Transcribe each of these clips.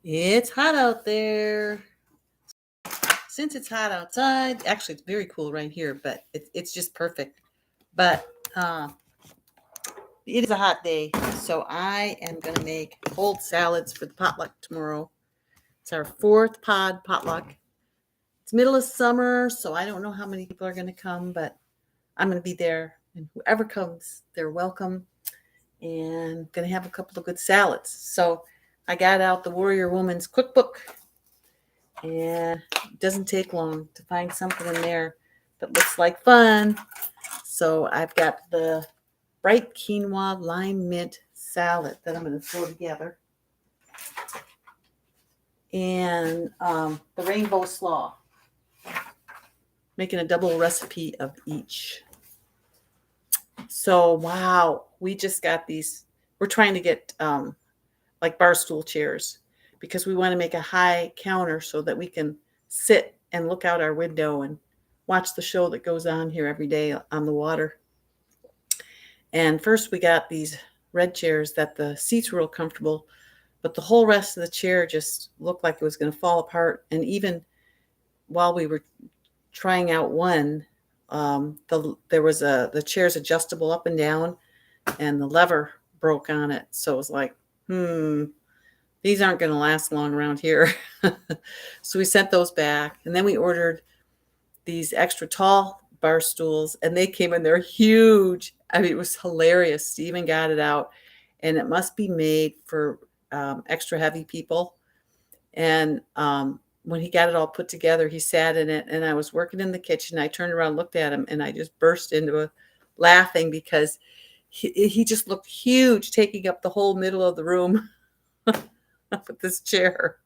It's hot out there. Since it's hot outside, actually it's very cool right here, but it's just perfect. But uh, it is a hot day, so I am going to make cold salads for the potluck tomorrow. It's our fourth potluck. It's middle of summer, so I don't know how many people are going to come, but I'm going to be there, and whoever comes, they're welcome. And going to have a couple of good salads. So I got out the Warrior Woman's cookbook, and it doesn't take long to find something in there that looks like fun. So I've got the bright quinoa lime mint salad that I'm going to throw together, and the rainbow slaw, making a double recipe of each. So wow, we just got these. We're trying to get like bar stool chairs, because we want to make a high counter so that we can sit and look out our window and watch the show that goes on here every day on the water. And first we got these red chairs that the seats were real comfortable, but the whole rest of the chair just looked like it was going to fall apart. And even while we were trying out one, the chair's adjustable up and down, and the lever broke on it. So it was like, these aren't going to last long around here. So we sent those back, and then we ordered these extra tall bar stools, and they came in. They're huge. I mean, it was hilarious. Steven got it out, and it must be made for extra heavy people. And when he got it all put together, he sat in it, and I was working in the kitchen. I turned around, looked at him, and I just burst into laughing, because he just looked huge, taking up the whole middle of the room with this chair.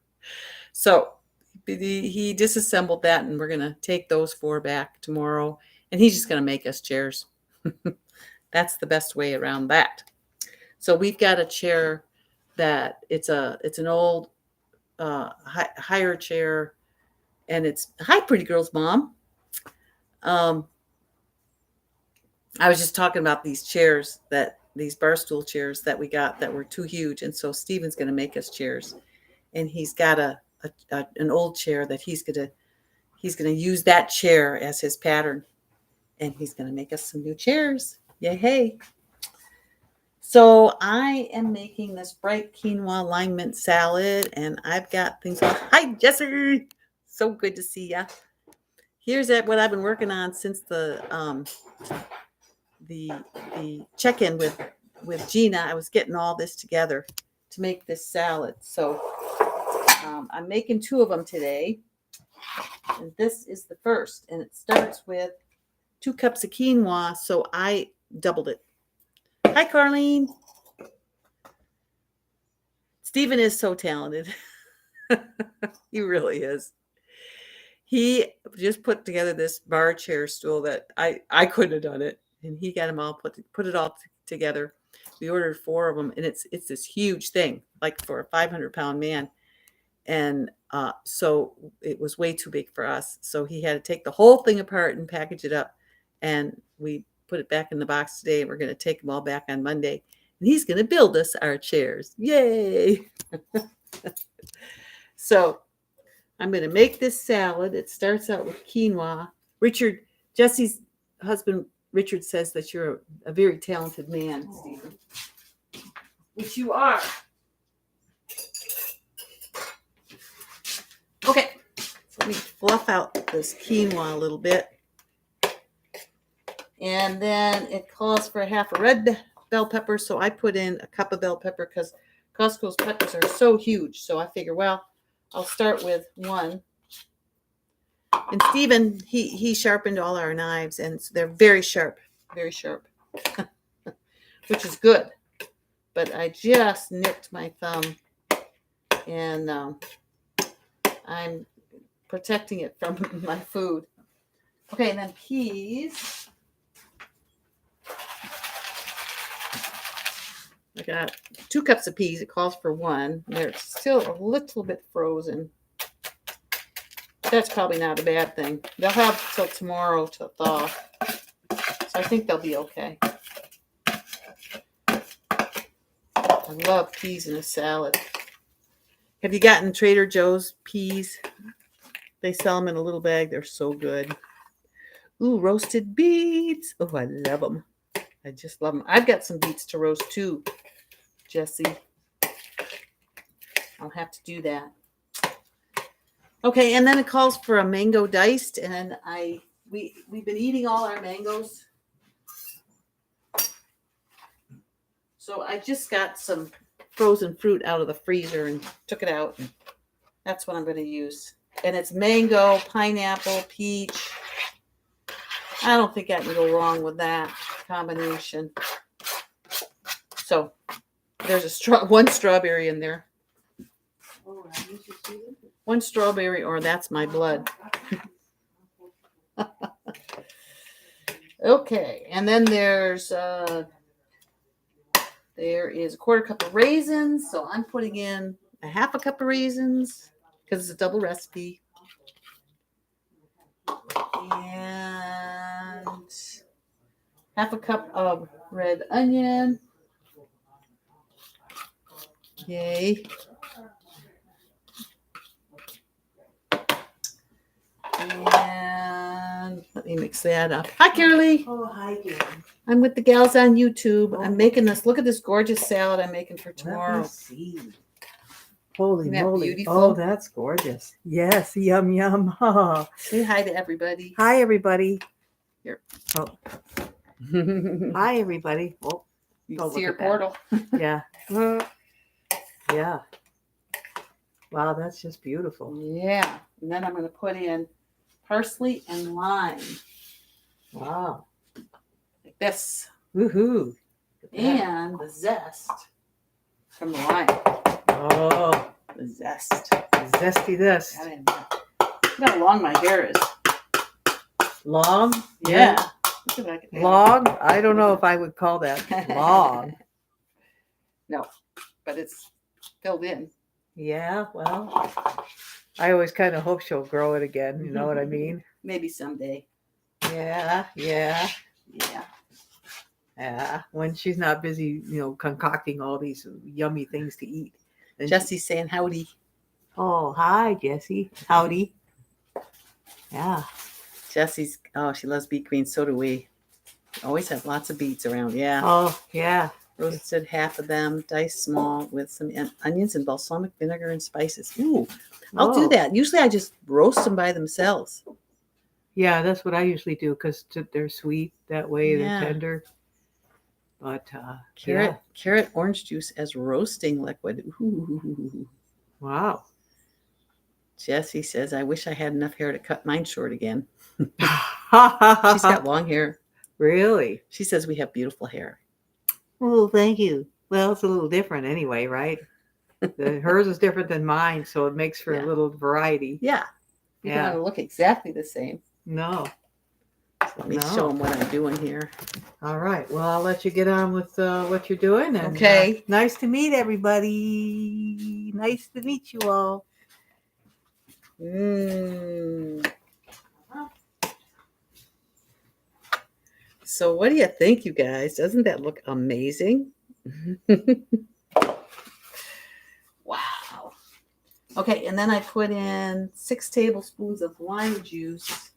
So he disassembled that, and we're going to take those 4 back tomorrow, and he's just going to make us chairs. That's the best way around that. So we've got a chair that it's an old higher chair, and it's hi, pretty girl's mom. I was just talking about these chairs, these bar stool chairs that we got that were too huge, and so Steven's going to make us chairs, and he's got an old chair that he's going to use that chair as his pattern, and he's going to make us some new chairs. Yay, hey. So I am making this bright quinoa lime mint salad, and I've got things on. Hi, Jesse. So good to see ya. Here's what I've been working on since the check-in with Gina. I was getting all this together to make this salad. So I'm making 2 of them today, and this is the first, and it starts with 2 cups of quinoa, so I doubled it. Hi, Carlene. Steven is so talented. He really is. He just put together this bar chair stool that I couldn't have done it, and he got them all put it all together. We ordered 4 of them, and it's this huge thing, like for a 500-pound man, and so it was way too big for us. So he had to take the whole thing apart and package it up, and we put it back in the box today. We're going to take them all back on Monday, and he's going to build us our chairs. Yay! So I'm going to make this salad. It starts out with quinoa. Jesse's husband, Richard, says that you're a very talented man, Stephen, which you are. Okay, so let me fluff out this quinoa a little bit. And then it calls for half a red bell pepper, so I put in a cup of bell pepper because Costco's peppers are so huge. So I figure, well, I'll start with 1. And Stephen, he sharpened all our knives, and they're very sharp, which is good. But I just nicked my thumb, and I'm protecting it from my food. Okay, and then peas. I got 2 cups of peas. It calls for 1. They're still a little bit frozen. That's probably not a bad thing. They'll have till tomorrow to thaw. So I think they'll be okay. I love peas in a salad. Have you gotten Trader Joe's peas? They sell them in a little bag. They're so good. Ooh, roasted beets. Oh, I love them. I just love them. I've got some beets to roast too, Jesse. I'll have to do that. Okay, and then it calls for a mango diced, and we've been eating all our mangoes. So I just got some frozen fruit out of the freezer and took it out. That's what I'm going to use. And it's mango, pineapple, peach. I don't think I can go wrong with that combination. So there's one strawberry in there. One strawberry, or that's my blood. Okay, and then there is a quarter cup of raisins. So I'm putting in a half a cup of raisins because it's a double recipe. And half a cup of red onion. Yay. And let me mix that up. Hi, Carolee. Oh, hi, dear. I'm with the gals on YouTube. I'm making this. Look at this gorgeous salad I'm making for tomorrow. Let me see. Holy Isn't that moly. beautiful? Oh, that's gorgeous. Yes, yum, yum. Oh. Say hi to everybody. Hi, everybody. Here. Oh. Hi, everybody. Oh, You Oh, can see look your at that. portal. yeah. Yeah. Wow, that's just beautiful. Yeah. And then I'm going to put in parsley and lime. Wow. Like this. Woohoo. And the zest from the lime. Oh, The zest. zesty this. Look how long my hair is. Long? Yeah. Look at that. Long? I don't know if I would call that long. No, but it's filled in. Yeah, well, I always kind of hope she'll grow it again. You know what I mean? Maybe someday. Yeah. Yeah. Yeah, when she's not busy, concocting all these yummy things to eat. And Jesse's saying howdy. oh, hi, Jessie. Howdy. Yeah. Jesse's, she loves beet greens. So do we. Always have lots of beets around. Yeah. Oh, yeah. Roasted half of them, diced small with some onions and balsamic vinegar and spices. Ooh, I'll do that. Usually I just roast them by themselves. Yeah, that's what I usually do because they're sweet that way. Yeah. They're tender. But carrot orange juice as roasting liquid. Ooh. Wow. Jessie says, I wish I had enough hair to cut mine short again. She's got long hair. Really? She says we have beautiful hair. Well, thank you. Well, it's a little different anyway, right? Hers is different than mine, so it makes for a little variety. Yeah. You don't want to look exactly the same. No. So let me show them what I'm doing here. All right. Well, I'll let you get on with what you're doing. And, okay. Nice to meet everybody. Nice to meet you all. So what do you think, you guys? Doesn't that look amazing? Wow. Okay, and then I put in 6 tablespoons of lime juice.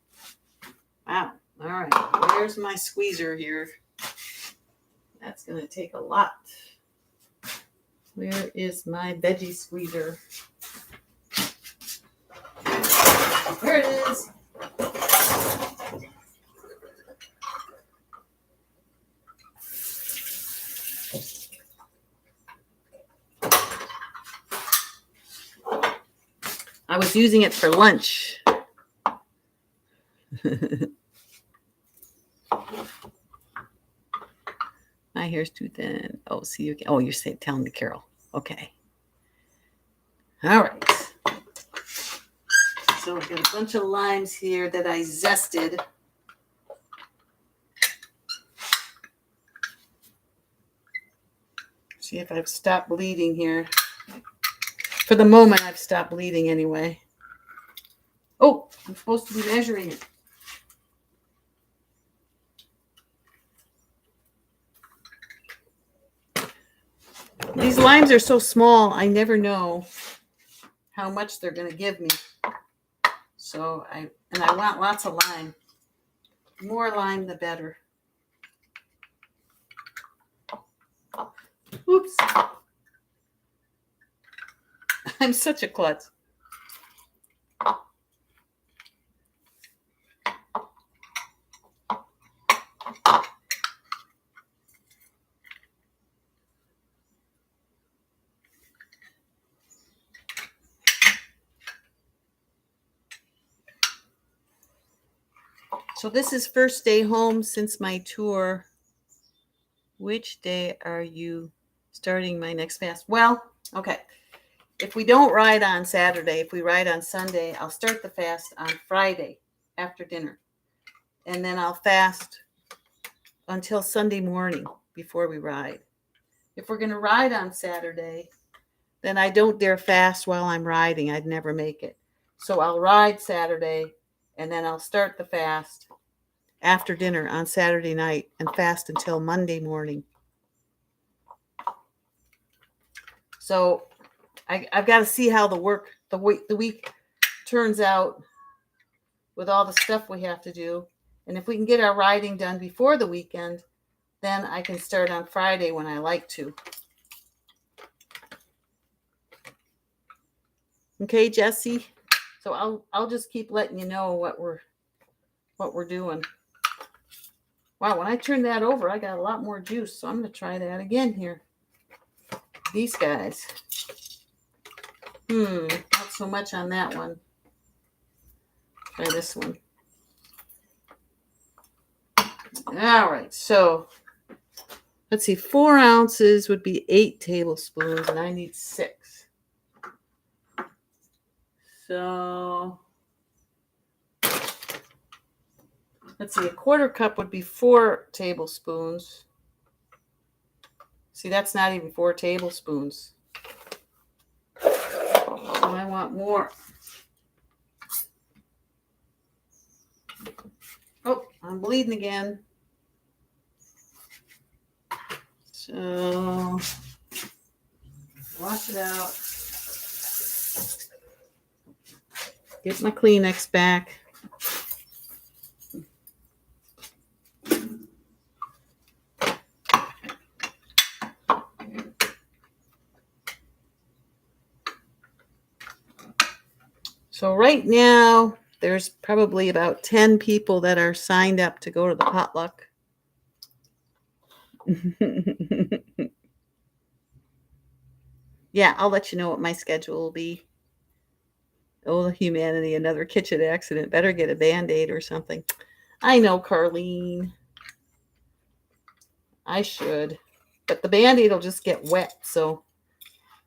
Wow. All right. Where's my squeezer here? That's going to take a lot. Where is my veggie squeezer? There it is. I was using it for lunch. My hair's too thin. Oh, see you. Oh, you're telling me, Carol. Okay. All right. So I've got a bunch of limes here that I zested. See if I've stopped bleeding here. For the moment, I've stopped bleeding anyway. Oh, I'm supposed to be measuring it. These limes are so small, I never know how much they're going to give me. So I want lots of lime. More lime, the better. Oops. I'm such a klutz. So this is first day home since my tour. Which day are you starting my next fast? Well, okay. If we don't ride on Saturday, if we ride on Sunday, I'll start the fast on Friday after dinner. And then I'll fast until Sunday morning before we ride. If we're going to ride on Saturday, then I don't dare fast while I'm riding. I'd never make it. So I'll ride Saturday, and then I'll start the fast after dinner on Saturday night and fast until Monday morning. So I've got to see how the week turns out with all the stuff we have to do. And if we can get our riding done before the weekend, then I can start on Friday when I like to. Okay, Jesse? So I'll just keep letting you know what we're doing. Wow, when I turned that over, I got a lot more juice. So I'm going to try that again here. These guys. Not so much on that one. Try this one. All right, so let's see. 4 ounces would be 8 tablespoons, and I need 6. So let's see. A 1/4 cup would be 4 tablespoons. See, that's not even 4 tablespoons. So I want more. Oh, I'm bleeding again. So wash it out. Get my Kleenex back. So right now, there's probably about 10 people that are signed up to go to the potluck. Yeah, I'll let you know what my schedule will be. Oh, humanity, another kitchen accident. Better get a Band-Aid or something. I know, Carlene. I should. But the Band-Aid will just get wet, so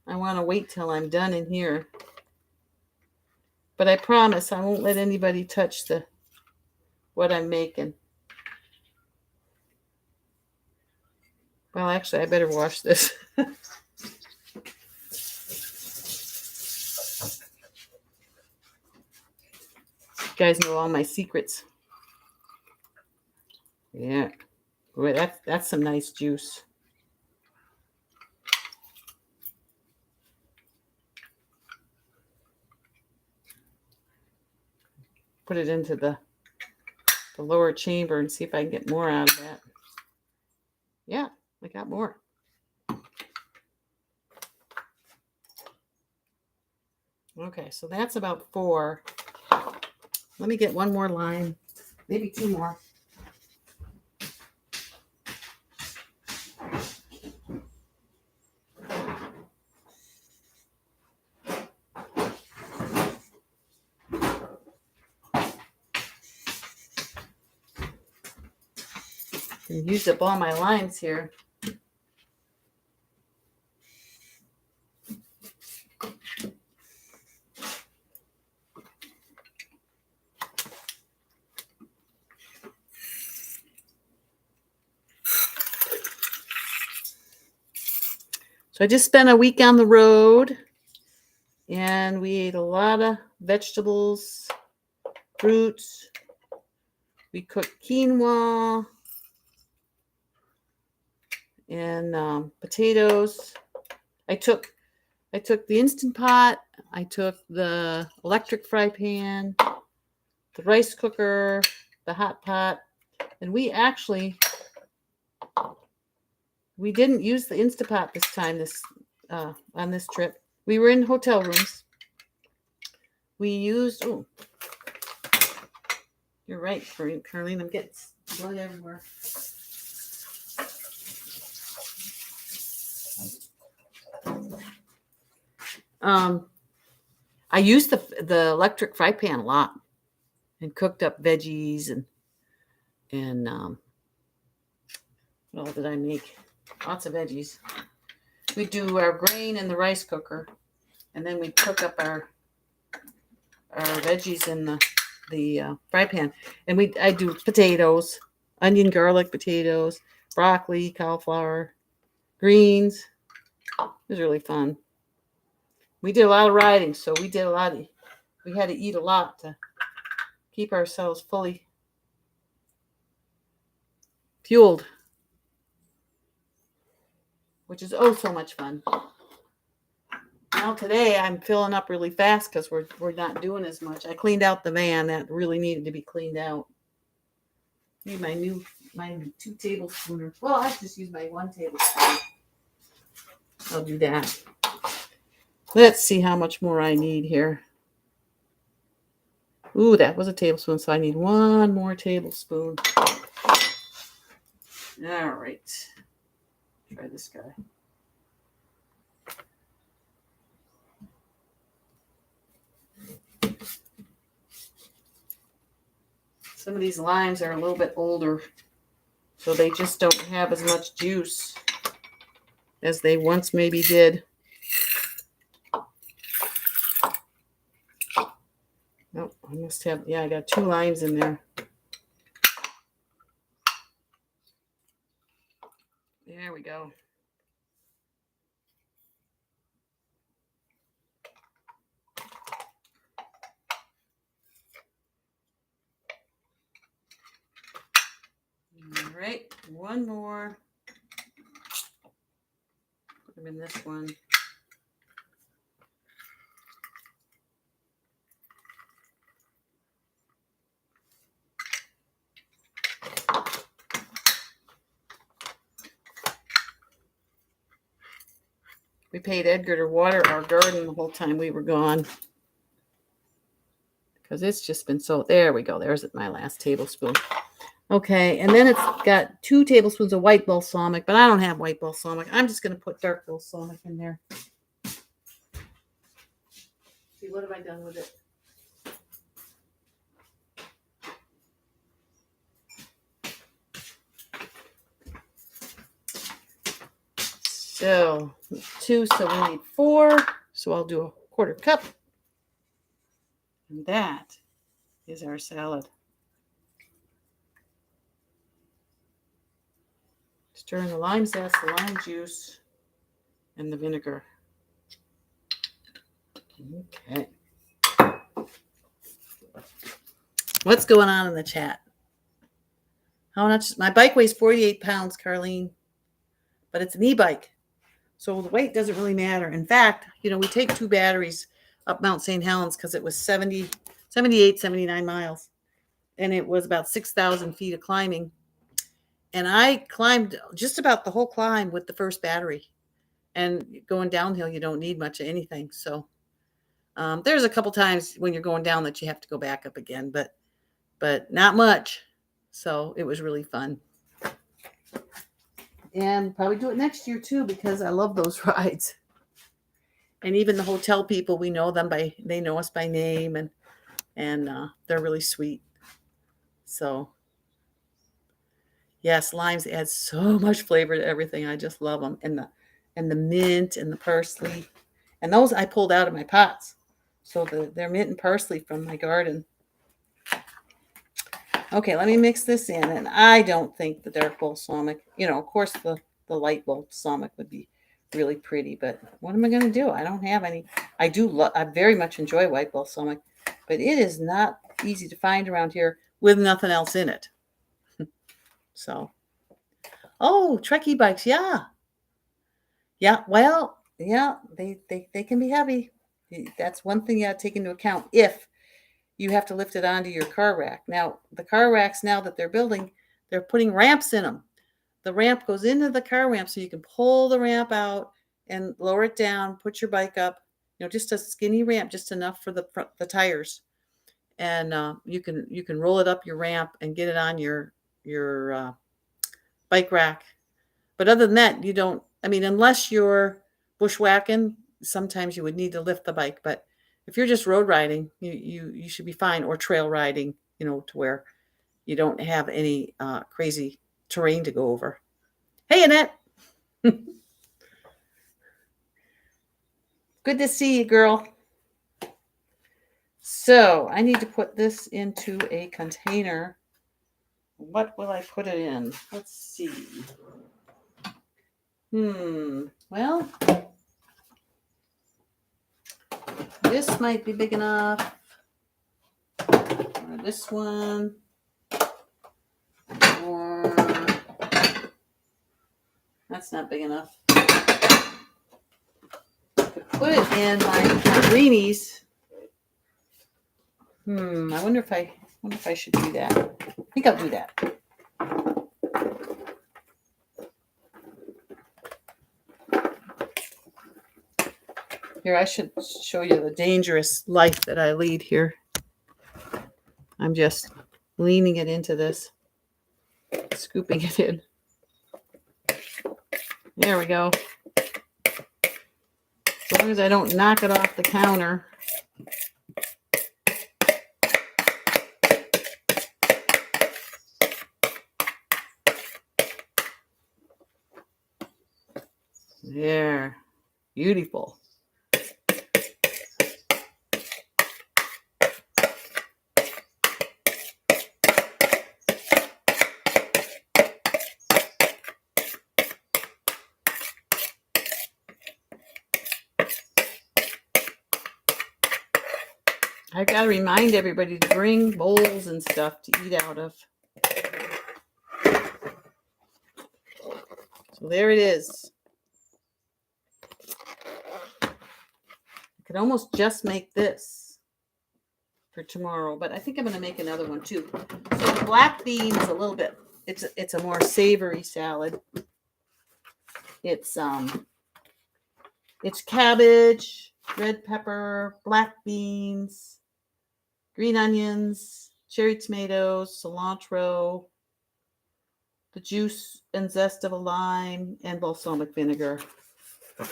I want to wait till I'm done in here. But I promise I won't let anybody touch what I'm making. Well, actually, I better wash this. You guys know all my secrets. Yeah. Boy, that's some nice juice. Put it into the lower chamber and see if I can get more out of that. Yeah, I got more. Okay, so that's about 4. Let me get one more lime, maybe 2 more. I used up all my limes here. So I just spent a week on the road, and we ate a lot of vegetables, fruits. We cooked quinoa and potatoes. I took the Instant Pot I took the electric fry pan, the rice cooker, the hot pot, and we didn't use the Instapot this time on this trip. We were in hotel rooms. We used you're right, Carlene. I'm getting blood everywhere. I used the electric fry pan a lot and cooked up veggies and what all did I make? Lots of veggies. We do our grain in the rice cooker, and then we cook up our veggies in the fry pan. And I do potatoes, onion, garlic, potatoes, broccoli, cauliflower, greens. It was really fun. We did a lot of riding, so we had to eat a lot to keep ourselves fully fueled, which is so much fun. Now today I'm filling up really fast because we're not doing as much. I cleaned out the van that really needed to be cleaned out. Need my 2 tablespooners. Well, I just use my 1 tablespoon. I'll do that. Let's see how much more I need here. Ooh, that was a tablespoon, so I need 1 more tablespoon. All right. Try this guy. Some of these limes are a little bit older, so they just don't have as much juice as they once maybe did. Nope, I must have, I got 2 limes in there. There we go. All right, 1 more. Put them in this one. We paid Edgar to water our garden the whole time we were gone, because it's just been so. There we go. There's my last tablespoon. Okay, and then it's got 2 tablespoons of white balsamic, but I don't have white balsamic. I'm just going to put dark balsamic in there. See, what have I done with it? So 2, so we need 4. So I'll do a 1/4 cup. And that is our salad. Stir in the lime zest, the lime juice, and the vinegar. Okay. What's going on in the chat? How much? My bike weighs 48 pounds, Carlene, but it's an e-bike, so the weight doesn't really matter. In fact, we take 2 batteries up Mount St. Helens because it was 78, 79 miles, and it was about 6,000 feet of climbing. And I climbed just about the whole climb with the first battery. And going downhill, you don't need much of anything. So there's a couple times when you're going down that you have to go back up again, but not much. So it was really fun. And probably do it next year too, because I love those rides. And even the hotel people, they know us by name, and they're really sweet. So yes, limes add so much flavor to everything. I just love them. And the mint and the parsley. And those I pulled out of my pots. So they're mint and parsley from my garden. Okay, let me mix this in. And I don't think the dark balsamic, of course the light balsamic would be really pretty, but what am I going to do? I don't have any. I very much enjoy white balsamic, but it is not easy to find around here with nothing else in it. So, Trek e-bikes, yeah. Yeah, well, yeah, they can be heavy. That's one thing you got to take into account if you have to lift it onto your car rack. Now, the car racks now that they're building, they're putting ramps in them. The ramp goes into the car ramp so you can pull the ramp out and lower it down, put your bike up, just a skinny ramp, just enough for the tires. And you can roll it up your ramp and get it on your bike rack. But other than that, you don't, unless you're bushwhacking, sometimes you would need to lift the bike. But if you're just road riding, you should be fine, or trail riding, to where you don't have any crazy terrain to go over. Hey, Annette. Good to see you, girl. So I need to put this into a container. What will I put it in? Let's see. Well, this might be big enough. Or this one. Or that's not big enough. Put it in my greenies. I wonder if I should do that. I think I'll do that. Here, I should show you the dangerous life that I lead here. I'm just leaning it into this, scooping it in. There we go. As long as I don't knock it off the counter. There. Beautiful. I got to remind everybody to bring bowls and stuff to eat out of. So there it is. I could almost just make this for tomorrow, but I think I'm going to make another one too. So the black beans, a little bit, it's a more savory salad. It's cabbage, red pepper, black beans, green onions, cherry tomatoes, cilantro, the juice and zest of a lime, and balsamic vinegar.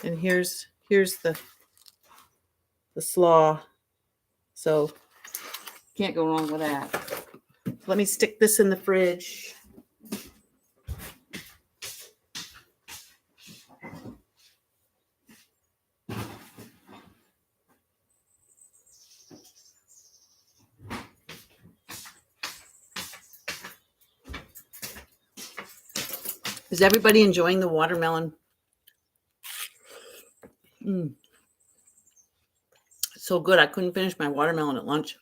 And here's the slaw. So can't go wrong with that. Let me stick this in the fridge. Is everybody enjoying the watermelon? So good. I couldn't finish my watermelon at lunch.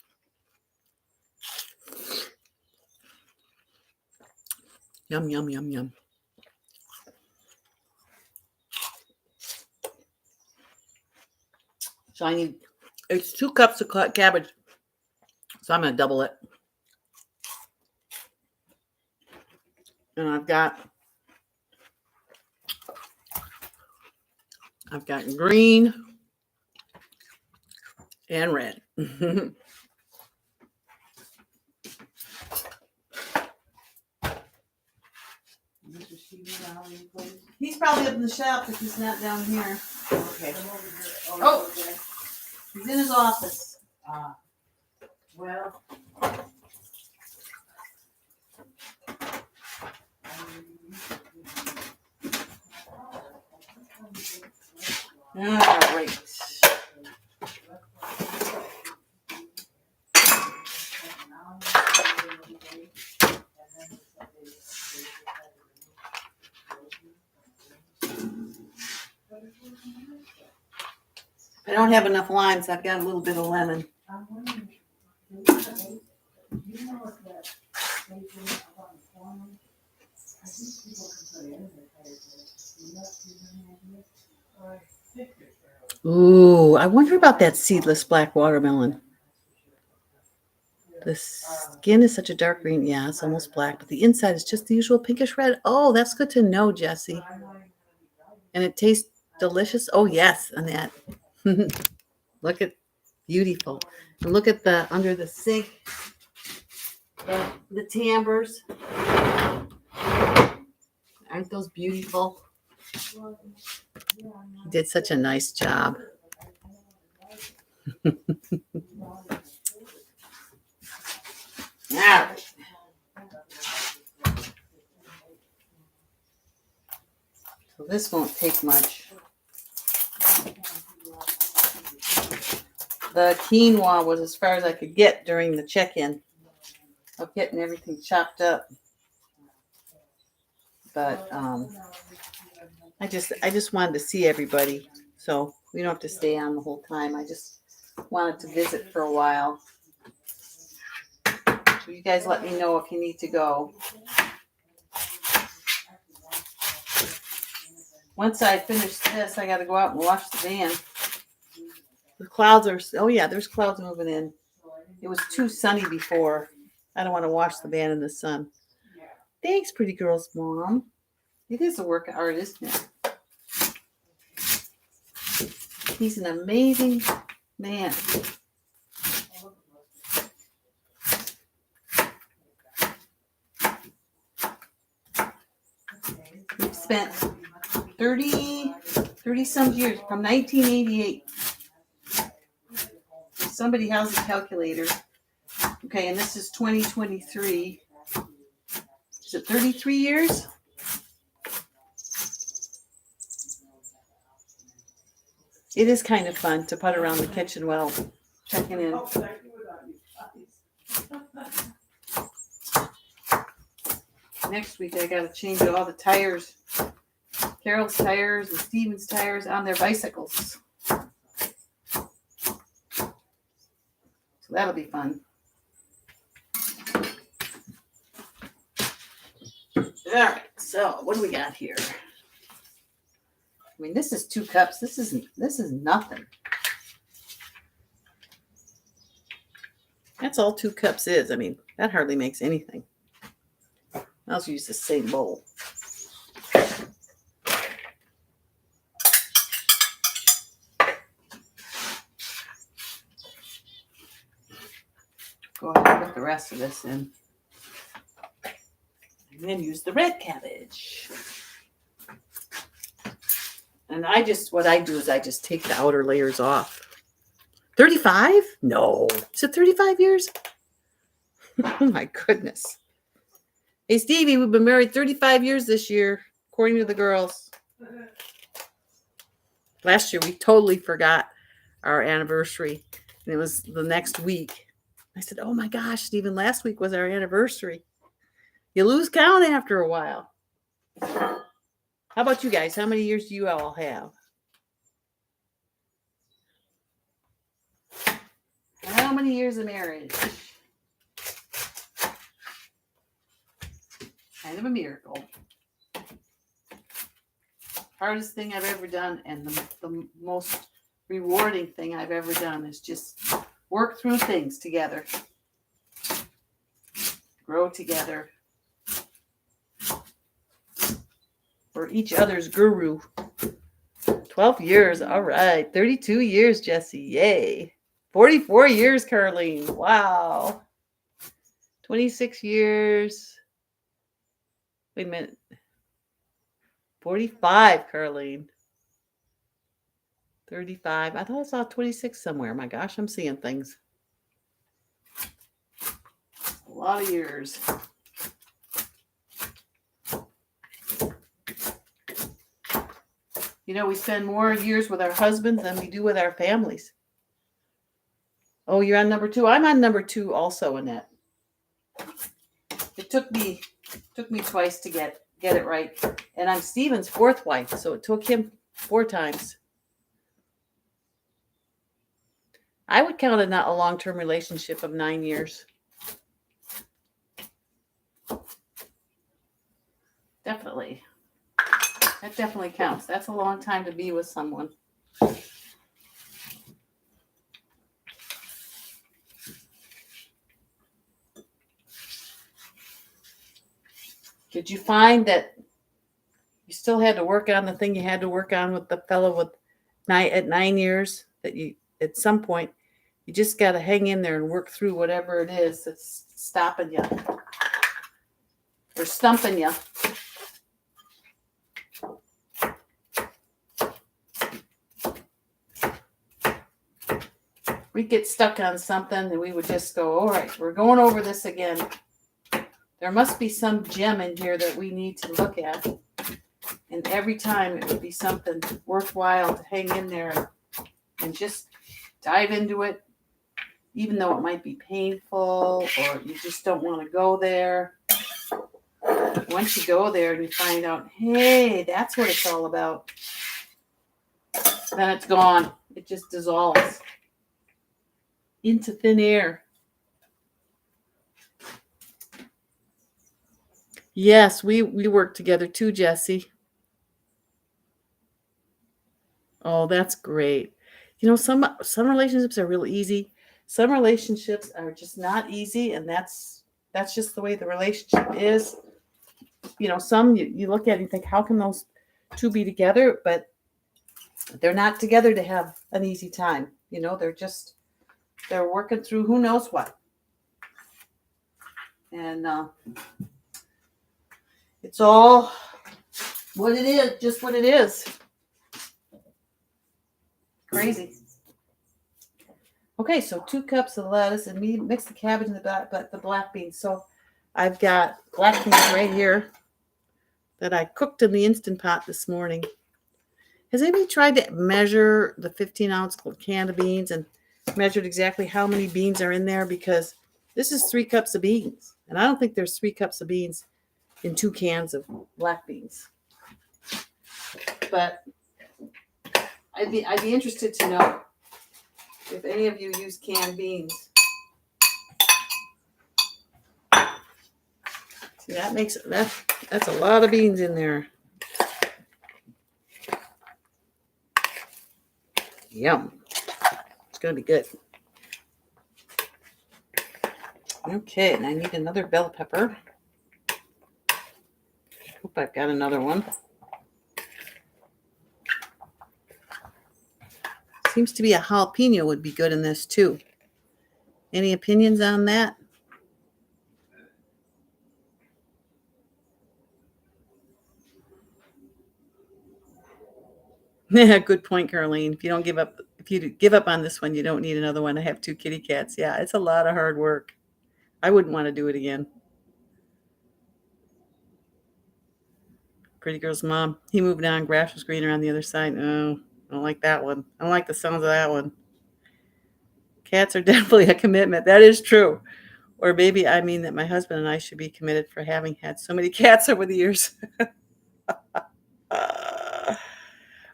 Yum, yum, yum, yum. So it's 2 cups of cabbage. So I'm going to double it. And I've got green and red. He's probably up in the shop if he's not down here. Okay. Oh, he's in his office. Well. All right. I don't have enough lime, so I've got a little bit of lemon. Ooh, I wonder about that seedless black watermelon. The skin is such a dark green. Yeah, it's almost black, but the inside is just the usual pinkish red. Oh, that's good to know, Jesse. And it tastes delicious. Oh, yes, on that. Look at beautiful. And look at the under the sink, the timbres. Aren't those beautiful? He did such a nice job. All right. So this won't take much. The quinoa was as far as I could get during the check-in of getting everything chopped up. But I just wanted to see everybody, so we don't have to stay on the whole time. I just wanted to visit for a while. So you guys let me know if you need to go. Once I finish this, I got to go out and wash the van. The clouds are, oh yeah, there's clouds moving in. It was too sunny before. I don't want to wash the van in the sun. Thanks, pretty girl's mom. It is a work of art, isn't it? He's an amazing man. We've spent 30 some years, from 1988. Somebody has a calculator. Okay, and this is 2023. Is it 33 years? It is kind of fun to put around the kitchen while checking in. Next week, I got to change all the tires. Carol's tires and Steven's tires on their bicycles. So that'll be fun. All right, so what do we got here? I mean, this is 2 cups. This is nothing. That's all 2 cups is. I mean, that hardly makes anything. I'll just use the same bowl. Go ahead and put the rest of this in. And then use the red cabbage. And what I do is I just take the outer layers off. 35? No. Is it 35 years? Oh my goodness. Hey, Stevie, we've been married 35 years this year, according to the girls. Last year, we totally forgot our anniversary. And it was the next week. I said, oh my gosh, Stephen, last week was our anniversary. You lose count after a while. How about you guys? How many years do you all have? How many years of marriage? Kind of a miracle. Hardest thing I've ever done, and the most rewarding thing I've ever done is just work through things together. Grow together. We're each other's guru. 12 years. All right. 32 years, Jesse. Yay. 44 years, Carlene. Wow. 26 years. Wait a minute. 45, Carlene. 35. I thought I saw 26 somewhere. My gosh, I'm seeing things. A lot of years. You know, we spend more years with our husbands than we do with our families. Oh, you're on number 2. I'm on number 2 also, Annette. It took me twice to get it right. And I'm Steven's 4th wife, so it took him 4 times. I would count it not a long-term relationship of 9 years. Definitely. That definitely counts. That's a long time to be with someone. Did you find that you still had to work on the thing you had to work on with the fellow with at 9 years? That you at some point you just got to hang in there and work through whatever it is that's stopping you or stumping you. We'd get stuck on something and we would just go, all right, we're going over this again. There must be some gem in here that we need to look at. And every time it would be something worthwhile to hang in there and just dive into it, even though it might be painful or you just don't want to go there. Once you go there and you find out, hey, that's what it's all about, then it's gone. It just dissolves into thin air. Yes, we work together too, Jesse. Oh, that's great. You know, some relationships are real easy. Some relationships are just not easy, and that's just the way the relationship is. You know, some you look at it and think, how can those two be together? But they're not together to have an easy time. You know, they're working through who knows what. And it's all what it is, just what it is. Crazy. Okay, so 2 cups of lettuce and mix the cabbage and the black beans. So I've got black beans right here that I cooked in the Instant Pot this morning. Has anybody tried to measure the 15-ounce can of beans and measured exactly how many beans are in there? Because this is 3 cups of beans. And I don't think there's 3 cups of beans in 2 cans of black beans. But I'd be interested to know if any of you use canned beans. See, that's a lot of beans in there. Yum. It's gonna be good. Okay, and I need another bell pepper. Hope I've got another one. Seems to be a jalapeno would be good in this too. Any opinions on that? Yeah, good point, Caroline. If you give up on this one, you don't need another one. I have 2 kitty cats. Yeah, it's a lot of hard work. I wouldn't want to do it again. Pretty girl's mom. He moved on. Grass was greener on the other side. Oh, I don't like that one. I don't like the sounds of that one. Cats are definitely a commitment. That is true. Or maybe I mean that my husband and I should be committed for having had so many cats over the years.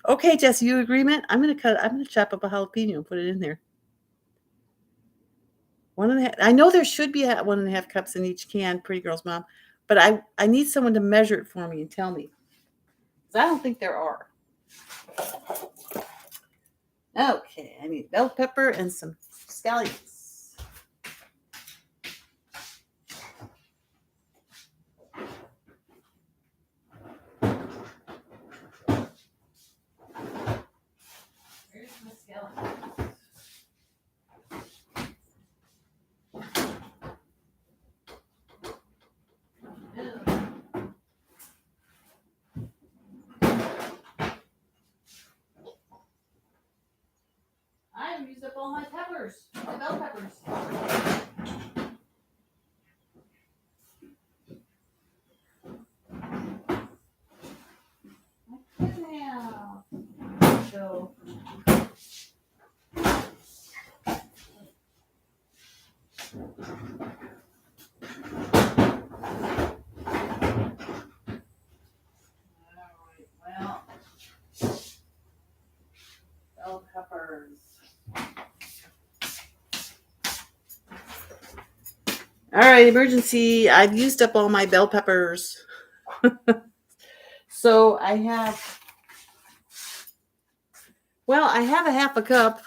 Okay, Jesse, you agreement? I'm gonna chop up a jalapeno and put it in there. 1.5. I know there should be 1.5 cups in each can, pretty girl's mom, but I need someone to measure it for me and tell me. Because I don't think there are. Okay, I need bell pepper and some scallions. Where's my scallions? I used up all my peppers, my bell peppers. Now, so. Well, bell peppers. All right, emergency. I've used up all my bell peppers. So I have a 1/2 cup.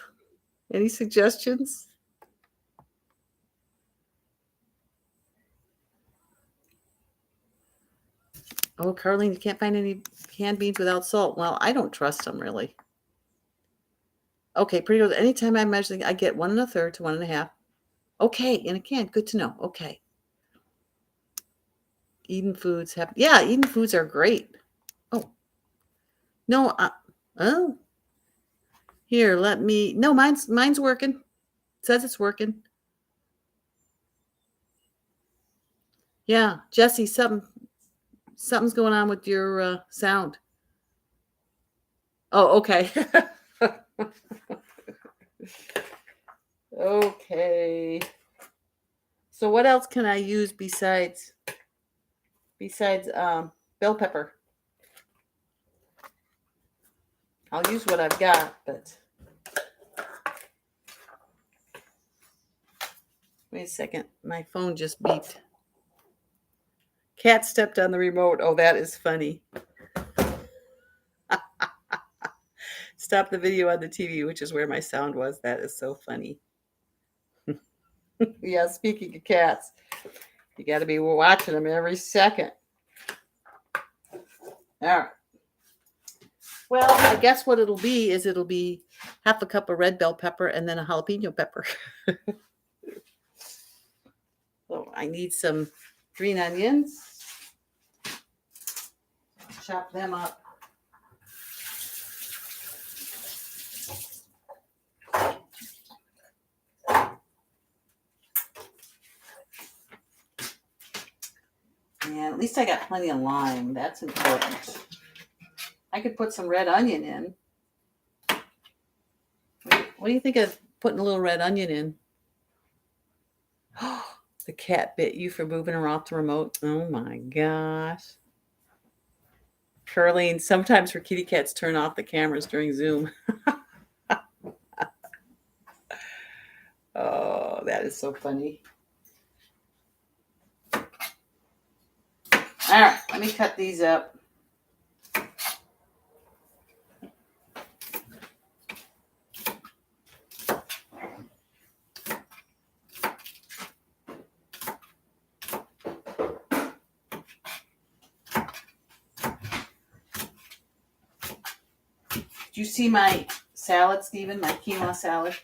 Any suggestions? Oh, Carlene, you can't find any canned beans without salt. Well, I don't trust them really. Okay, pretty good. Anytime I measure, I get 1 1/3 to 1 1/2. Okay, in a can. Good to know. Okay. Eden Foods have, yeah, Eden Foods are great. Oh, no, oh, here, let me, no, mine's working. It says it's working. Yeah, Jesse, something's going on with your sound. Oh, okay. Okay. So what else can I use besides bell pepper? I'll use what I've got, but wait a second. My phone just beeped. Cat stepped on the remote. Oh, that is funny. Stop the video on the TV, which is where my sound was. That is so funny. Yeah, speaking of cats, you got to be watching them every second. All right. Well, I guess what it'll be half a cup of red bell pepper and then a jalapeno pepper. So I need some green onions. Chop them up. And at least I got plenty of lime. That's important. I could put some red onion in. What do you think of putting a little red onion in? Oh, the cat bit you for moving her off the remote. Oh my gosh. Curling. Sometimes her kitty cats turn off the cameras during Zoom. Oh, that is so funny. All right, let me cut these up. Did you see my salad, Stephen? My quinoa salad?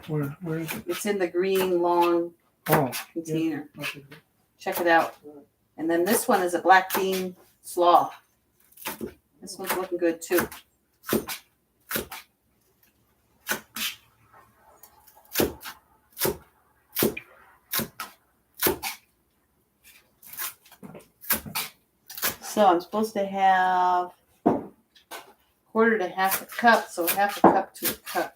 Where is it? It's in the green long container. Yeah. Okay. Check it out. And then this one is a black bean slaw. This one's looking good too. So I'm supposed to have 1/4 to 1/2 a cup, so 1/2 a cup to a cup.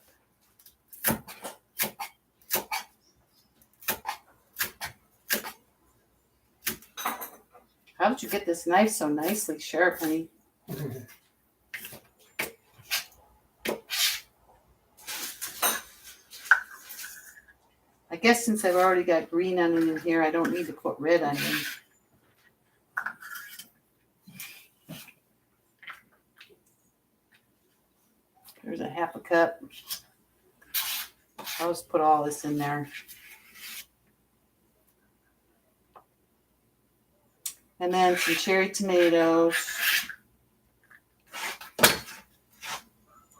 How did you get this knife so nicely sharp, honey? I guess since I've already got green onion in here, I don't need to put red onion. There's a 1/2 a cup. I'll just put all this in there. And then some cherry tomatoes.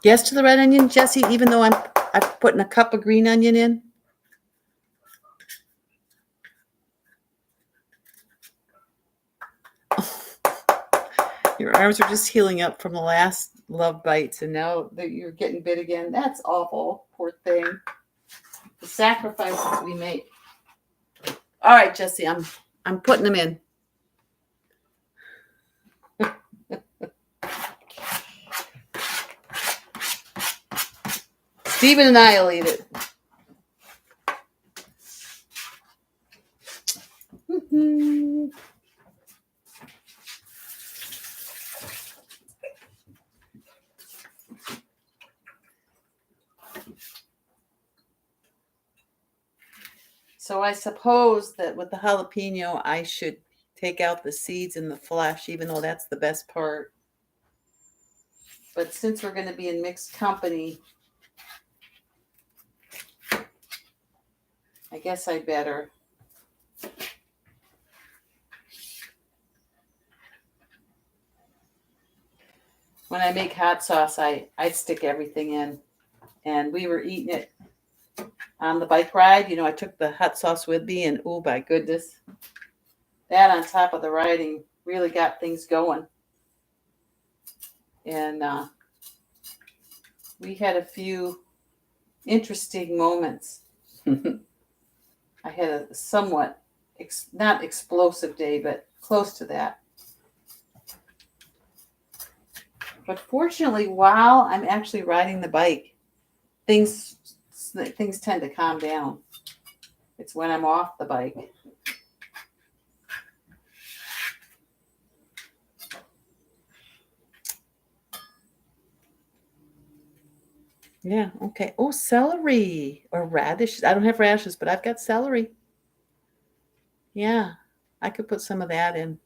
Yes to the red onion, Jesse, even though I'm putting a cup of green onion in? Your arms are just healing up from the last love bites, and now that you're getting bit again. That's awful. Poor thing. The sacrifices we make. All right, Jesse, I'm putting them in. Stephen and I will eat it. So I suppose that with the jalapeno, I should take out the seeds and the flesh, even though that's the best part. But since we're going to be in mixed company, I guess I better. when I make hot sauce, I'd stick everything in. And we were eating it on the bike ride. You know, I took the hot sauce with me, and oh my goodness, that on top of the riding really got things going. And we had a few interesting moments. I had a somewhat, not explosive day, but close to that. But fortunately, while I'm actually riding the bike, things tend to calm down. It's when I'm off the bike. Yeah, okay. Oh, celery or radishes. I don't have radishes, but I've got celery. Yeah, I could put some of that in.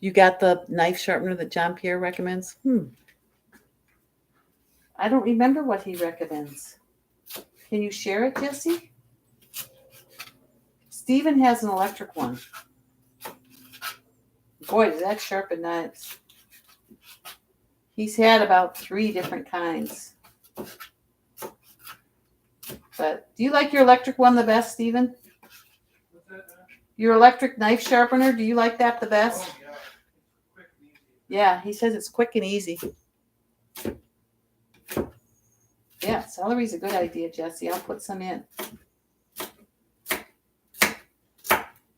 You got the knife sharpener that John Pierre recommends? I don't remember what he recommends. Can you share it, Jesse? Stephen has an electric one. Boy, does that sharpen knives. He's had about 3 different kinds. But do you like your electric one the best, Stephen? What's that? Your electric knife sharpener, do you like that the best? Oh, yeah. Quick and easy. Yeah, he says it's quick and easy. Yeah, celery's a good idea, Jesse. I'll put some in.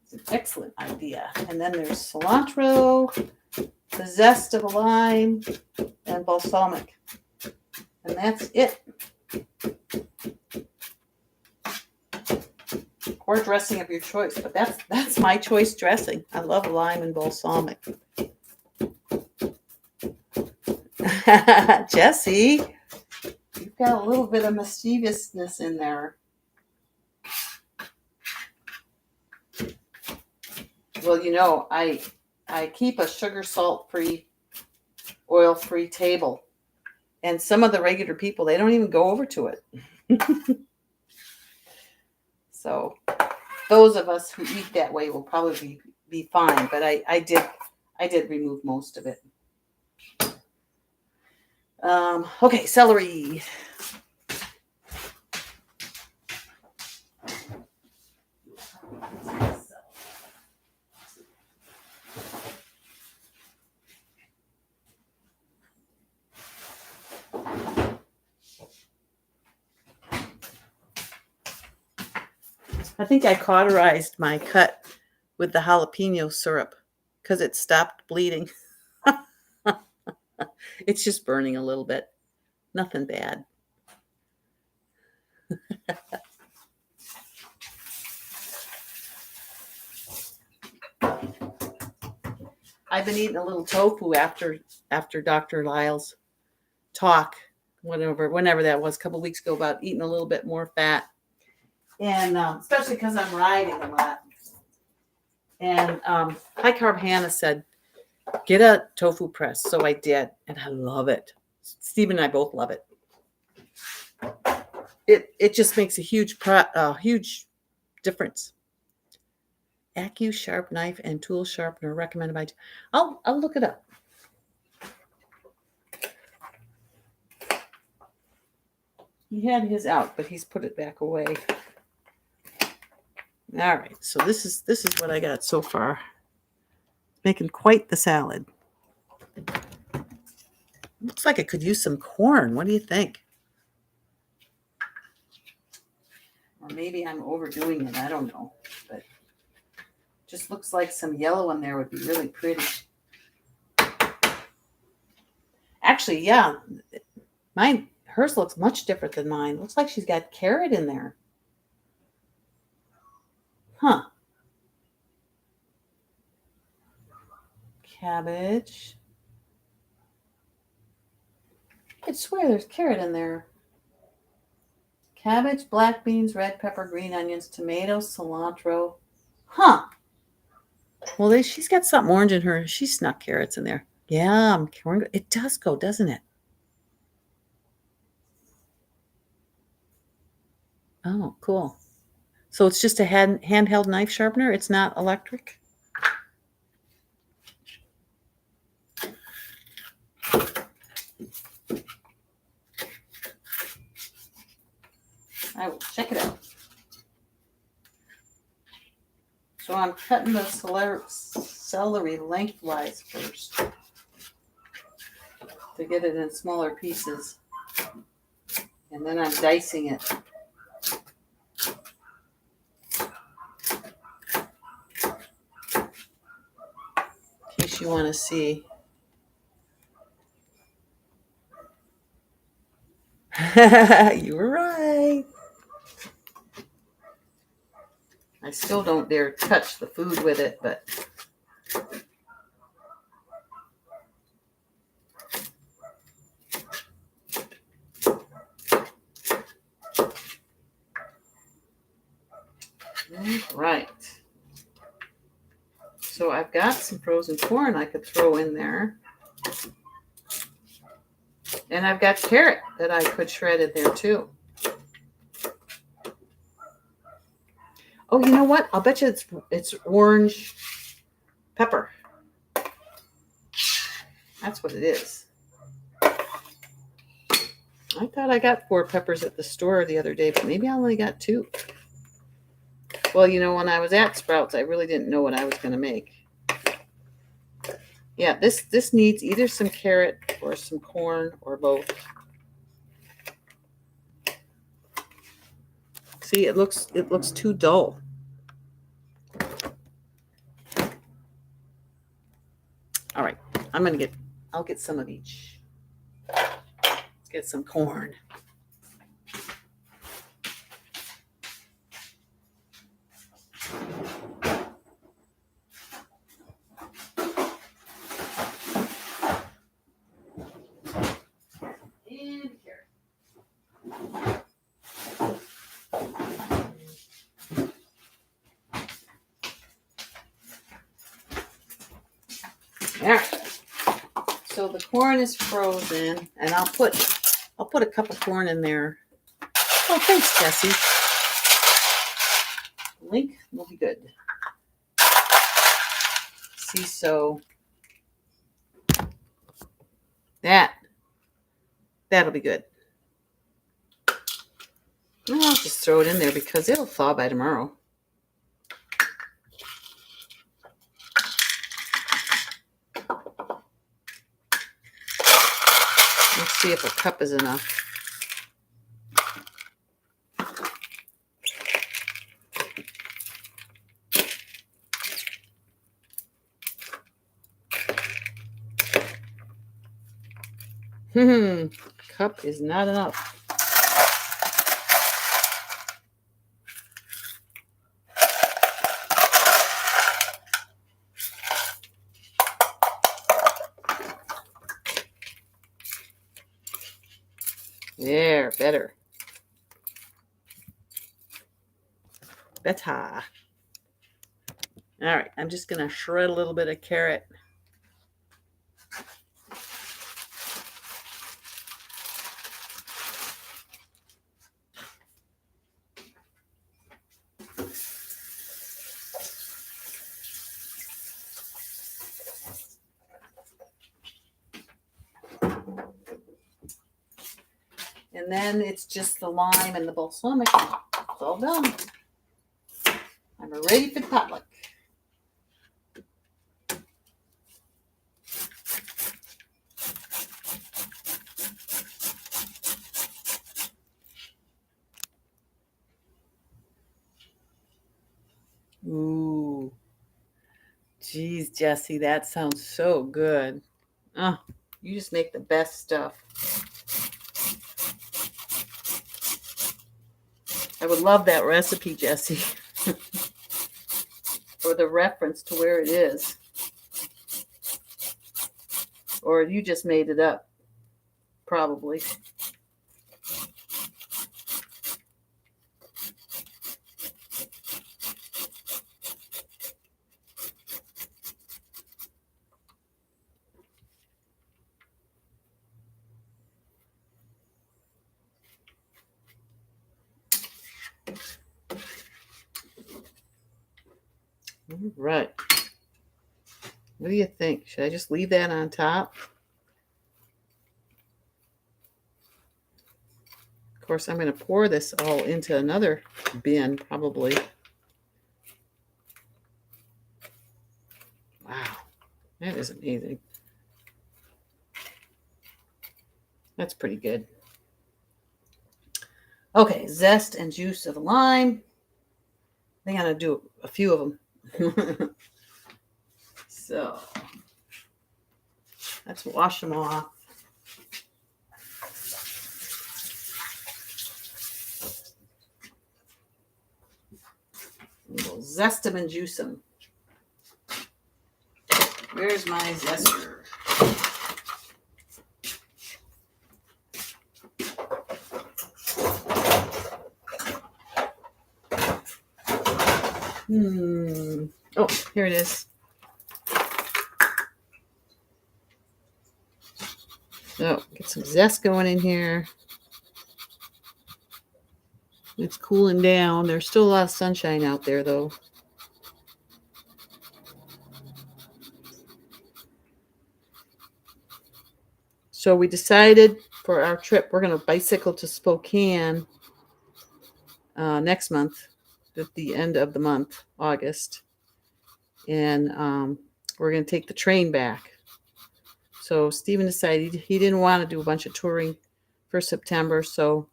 It's an excellent idea. And then there's cilantro, the zest of a lime, and balsamic. And that's it. Or dressing of your choice, but that's my choice dressing. I love lime and balsamic. Jesse, you've got a little bit of mischievousness in there. Well, you know, I keep a sugar, salt-free, oil-free table. And some of the regular people, they don't even go over to it. So those of us who eat that way will probably be fine. But I did remove most of it. Okay, celery. I think I cauterized my cut with the jalapeno syrup because it stopped bleeding. It's just burning a little bit. Nothing bad. I've been eating a little tofu after Dr. Lyle's talk, whenever that was, a couple weeks ago, about eating a little bit more fat. And especially because I'm riding a lot. And High Carb Hannah said, get a tofu press. So I did, and I love it. Steve and I both love it. It just makes a huge difference. AccuSharp knife and tool sharpener recommended by. I'll look it up. He had his out, but he's put it back away. All right, so this is what I got so far. Making quite the salad. Looks like it could use some corn. What do you think? Or maybe I'm overdoing it. I don't know, but just looks like some yellow in there would be really pretty. Actually, yeah, hers looks much different than mine. Looks like she's got carrot in there. Huh. Cabbage. I could swear there's carrot in there. Cabbage, black beans, red pepper, green onions, tomatoes, cilantro. Huh. Well, she's got something orange in her. She snuck carrots in there. Yeah, corn. It does go, doesn't it? Oh, cool. So it's just a handheld knife sharpener? It's not electric? I will check it out. So I'm cutting the celery lengthwise first to get it in smaller pieces. And then I'm dicing it. In case you want to see. You were right. I still don't dare touch the food with it, but right. So I've got some frozen corn I could throw in there. And I've got carrot that I could shred in there too. Oh, you know what? I'll bet you it's orange pepper. That's what it is. I thought I got 4 peppers at the store the other day, but maybe I only got 2. Well, you know, when I was at Sprouts, I really didn't know what I was going to make. Yeah, this needs either some carrot or some corn or both. See, it looks too dull. All right, I'll get some of each. Let's get some corn. And carrot. There. So the corn is frozen, and I'll put a cup of corn in there. Oh, thanks, Jessie. The link will be good. See, so that'll be good. I'll just throw it in there because it'll thaw by tomorrow. Let's see if a cup is enough. Cup is not enough. There, better. Better. All right, I'm just going to shred a little bit of carrot. And then it's just the lime and the balsamic. It's all done. I'm ready for potluck. Ooh. Geez, Jessie, that sounds so good. Oh, you just make the best stuff. I would love that recipe, Jessie. Or the reference to where it is. Or you just made it up. Probably. All right. What do you think? Should I just leave that on top? Of course, I'm going to pour this all into another bin, probably. Wow, that is amazing. That's pretty good. Okay, zest and juice of the lime. I think I'm going to do a few of them. So, let's wash them off. We'll zest them and juice them. Where's my zester? Oh, here it is. So, get some zest going in here. It's cooling down. There's still a lot of sunshine out there, though. So we decided for our trip, we're going to bicycle to Spokane next month, at the end of the month, August. And we're going to take the train back. So Stephen decided he didn't want to do a bunch of touring for September. So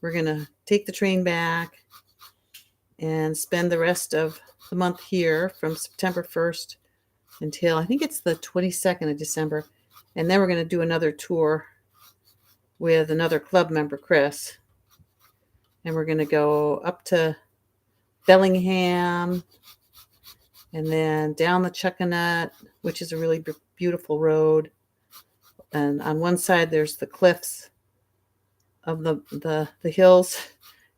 we're going to take the train back and spend the rest of the month here from September 1st until I think it's the 22nd of December. And then we're going to do another tour with another club member, Chris. And we're going to go up to Bellingham and then down the Chuckanut, which is a really beautiful road. And on one side, there's the cliffs of the hills.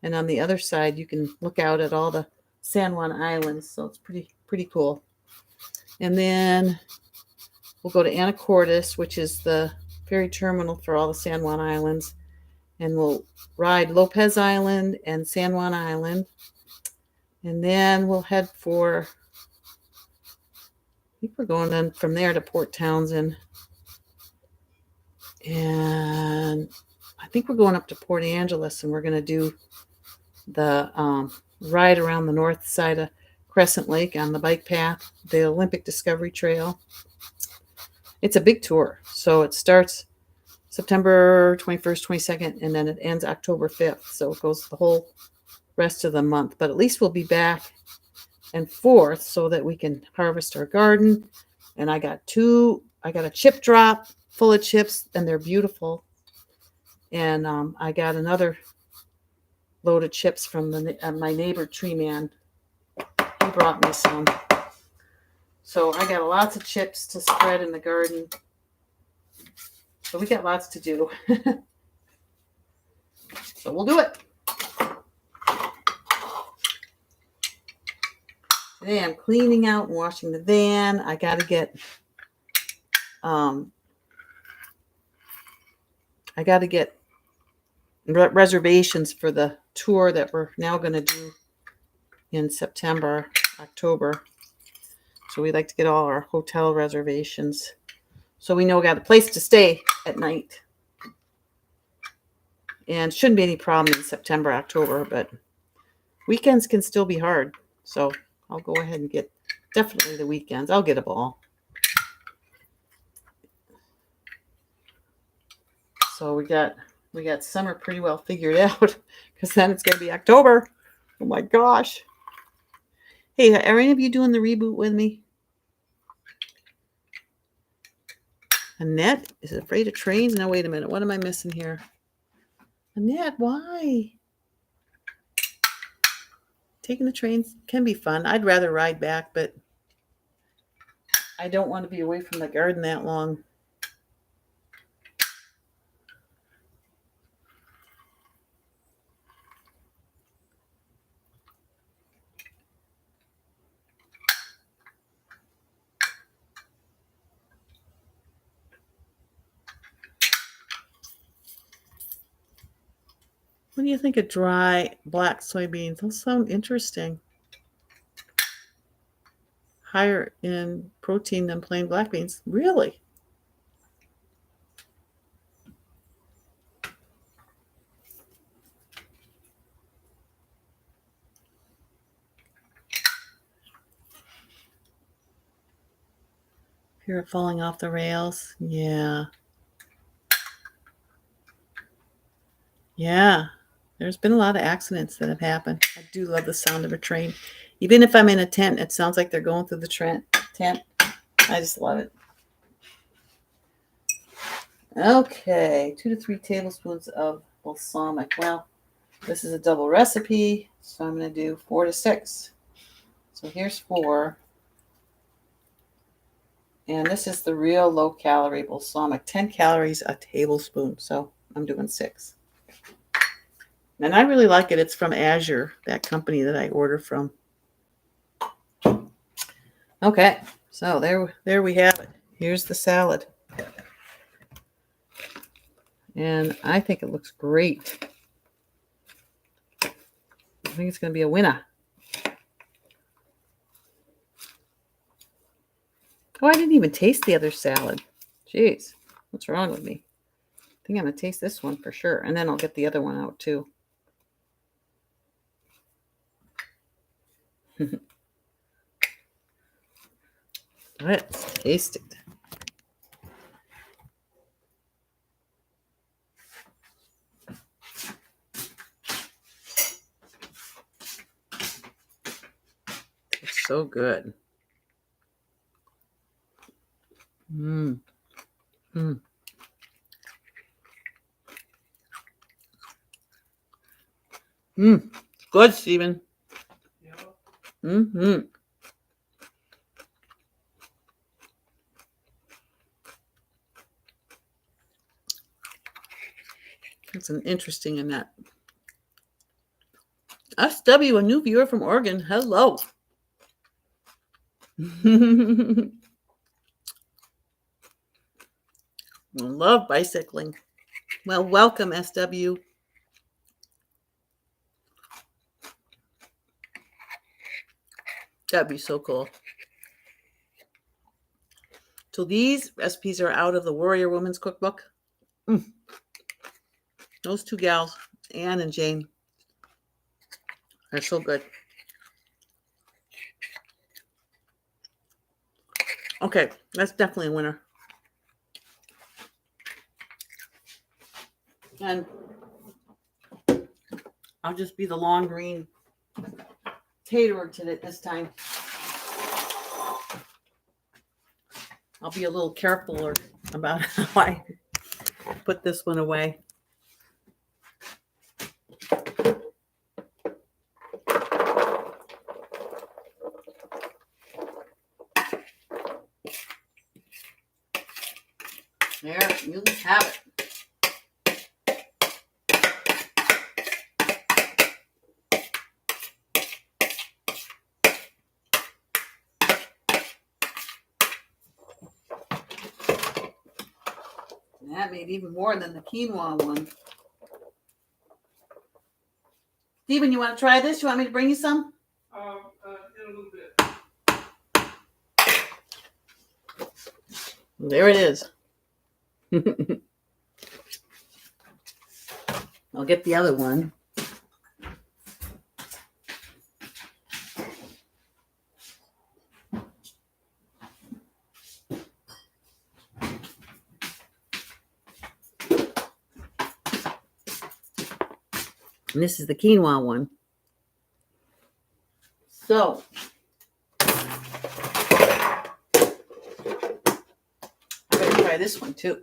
And on the other side, you can look out at all the San Juan Islands. So it's pretty cool. And then we'll go to Anacortes, which is the ferry terminal for all the San Juan Islands. And we'll ride Lopez Island and San Juan Island. And then we'll head for, I think we're going then from there to Port Townsend. And I think we're going up to Port Angeles, and we're going to do the ride around the north side of Crescent Lake on the bike path, the Olympic Discovery Trail. It's a big tour. So it starts September 21st, 22nd, and then it ends October 5th. So it goes the whole rest of the month. But at least we'll be back and forth so that we can harvest our garden. And I got a chip drop full of chips, and they're beautiful. And I got another load of chips from my neighbor, Tree Man. He brought me some. So I got lots of chips to spread in the garden. So we got lots to do. So we'll do it. Today I'm cleaning out and washing the van. I got to get reservations for the tour that we're now going to do in September, October. So we like to get all our hotel reservations so we know we got a place to stay at night. And shouldn't be any problem in September, October, but weekends can still be hard. So I'll go ahead and get definitely the weekends. I'll get them all. So we got summer pretty well figured out, because then it's going to be October. Oh my gosh. Hey, are any of you doing the reboot with me? Annette is afraid of trains. Now, wait a minute. What am I missing here? Annette, why? Taking the trains can be fun. I'd rather ride back, but I don't want to be away from the garden that long. What do you think of dry black soybeans? Those sound interesting. Higher in protein than plain black beans. Really? Fear of falling off the rails. Yeah. Yeah. There's been a lot of accidents that have happened. I do love the sound of a train. Even if I'm in a tent, it sounds like they're going through the tent. I just love it. Okay, 2 to 3 tablespoons of balsamic. Well, this is a double recipe, so I'm going to do 4 to 6. So here's 4. And this is the real low-calorie balsamic. 10 calories a tablespoon, so I'm doing 6. And I really like it. It's from Azure, that company that I order from. Okay, so there we have it. Here's the salad. And I think it looks great. I think it's going to be a winner. Oh, I didn't even taste the other salad. Jeez, what's wrong with me? I think I'm going to taste this one for sure. And then I'll get the other one out too. Let's taste it. It's so good. Mmm. Mmm. Mmm. Good, Stephen. Yeah. Mm-hmm. That's an interesting in that. SW, a new viewer from Oregon. Hello. Love bicycling. Well, welcome, SW. That'd be so cool. So these recipes are out of the Warrior Woman's Cookbook. Those two gals, Anne and Jane, are so good. Okay, that's definitely a winner. And I'll just be the long green tater today this time. I'll be a little careful about how I put this one away. There, you have it. And that made even more than the quinoa one. Stephen, you want to try this? You want me to bring you some? In a little bit. There it is. I'll get the other one. And this is the quinoa one. So, I'm going to try this one too.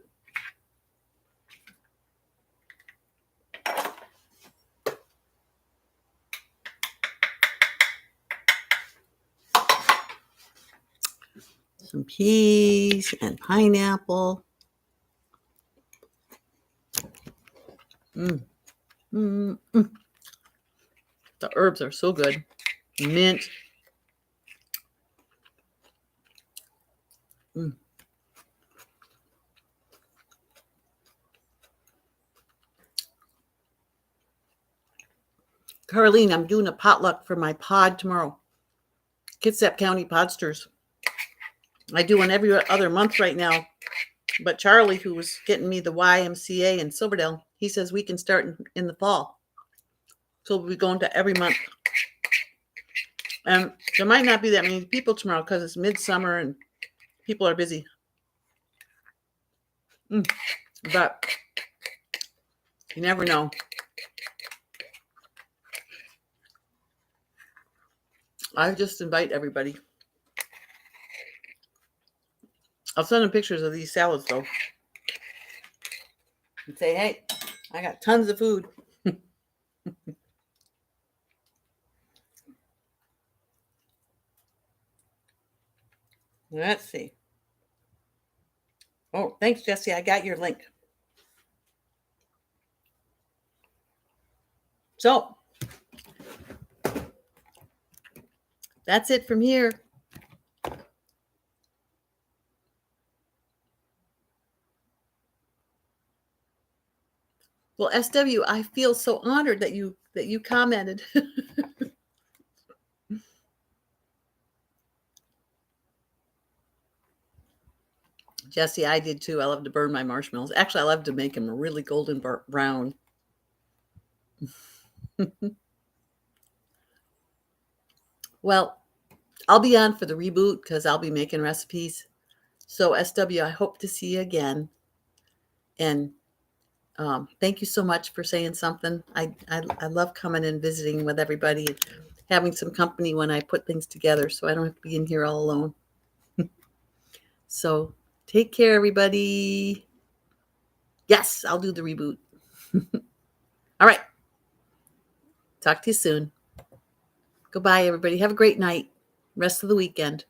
Some peas and pineapple. The herbs are so good. Mint. Carlene, I'm doing a potluck for my pod tomorrow. Kitsap County Podsters. I do one every other month right now. But Charlie, who was getting me the YMCA in Silverdale, he says we can start in the fall. So we'll be going to every month. And there might not be that many people tomorrow because it's midsummer and people are busy. But you never know. I just invite everybody. I'll send them pictures of these salads though. And say, hey, I got tons of food. Let's see. Oh, thanks, Jesse. I got your link. So that's it from here. Well, SW, I feel so honored that you commented. Jesse, I did too. I love to burn my marshmallows. Actually, I love to make them really golden brown. Well, I'll be on for the reboot because I'll be making recipes. So, SW, I hope to see you again. And thank you so much for saying something. I love coming and visiting with everybody and having some company when I put things together so I don't have to be in here all alone. So take care, everybody. Yes, I'll do the reboot. All right. Talk to you soon. Goodbye, everybody. Have a great night. Rest of the weekend.